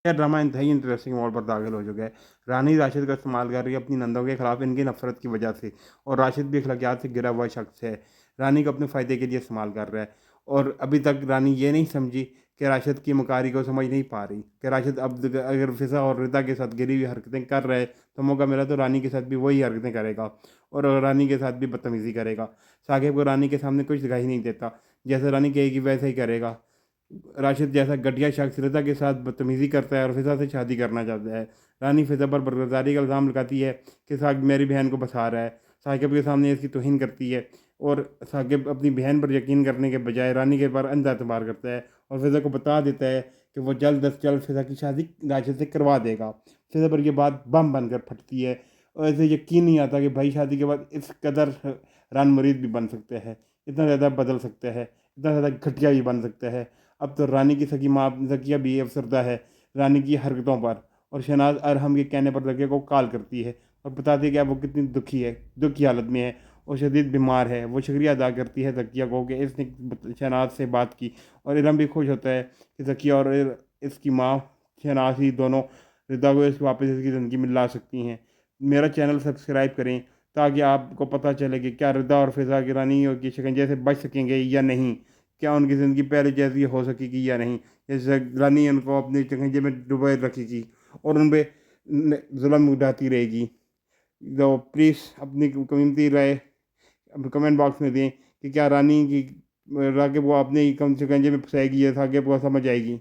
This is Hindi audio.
यह ड्रामा इंतहाई इंटरेस्टिंग मोड़ पर दाखिल हो चुका है। रानी राशिद का इस्तेमाल कर रही है अपनी नंदों के खिलाफ इनकी नफरत की वजह से, और राशिद भी अखलाकियात से गिरा हुआ शख्स है। रानी को अपने फ़ायदे के लिए इस्तेमाल कर रहा है, और अभी तक रानी ये नहीं समझी कि राशिद की मकारी को समझ नहीं पा रही कि राशिद अब अगर फिजा और रिदा के साथ गिरी हुई हरकतें कर रहे हैं, तो मौका मिला तो रानी के साथ भी वही हरकतें करेगा, और रानी के साथ भी बदतमीज़ी करेगा। साकिब को रानी के सामने कुछ दिखाई नहीं देता, जैसे रानी कहेगी वैसे ही करेगा। राशिद जैसा घटिया शख्स रिदा के साथ बदतमीज़ी करता है और फिजा से शादी करना चाहता है। रानी फिजा पर बरगजारी का इल्ज़ाम लगाती है कि साकिब मेरी बहन को फंसा रहा है, साकिब के सामने इसकी तौहीन करती है, और साकिब अपनी बहन पर यकीन करने के बजाय रानी के पर अंधा एतबार करता है, और फिजा को बता देता है कि वो जल्द अज जल्द फिजा की शादी राशिद से करवा देगा। फिजा पर यह बात बम बनकर फटती है, और ऐसे यकीन नहीं आता कि भाई शादी के बाद इस कदर रान मुरीद भी बन सकते हैं, इतना ज़्यादा बदल सकते हैं, इतना ज़्यादा घटिया भी बन सकते हैं। अब तो रानी की सगी माँ जकिया भी अफसरदा है रानी की हरकतों पर, और शहनाज अरहम के कहने पर जकिया को कॉल करती है और बताती है कि अब वो कितनी दुखी है, दुखी हालत में है और शदीद बीमार है। वो शुक्रिया अदा करती है जकिया को कि इसने शहनाज से बात की, और इरम भी खुश होता है कि जकिया और इसकी माँ शहनाज ही दोनों रिदा को इस वापस इसकी ज़िंदगी में ला सकती हैं। मेरा चैनल सब्सक्राइब करें ताकि आपको पता चले कि क्या रिदा और फिजा की रानी की शिकंजे से बच सकेंगे या नहीं, क्या उनकी ज़िंदगी पहले जैसी हो सकेगी या नहीं, जैसे रानी उनको अपने शिकंजे में डुबोए रखेगी और उन पर जुल्म उठाती रहेगी। तो प्लीज़ अपनी कीमती राय कमेंट बॉक्स में दें कि क्या रानी की रागे वो अपने ही कम शिकंजे में फंसाएगी या आगे वो समझ आएगी।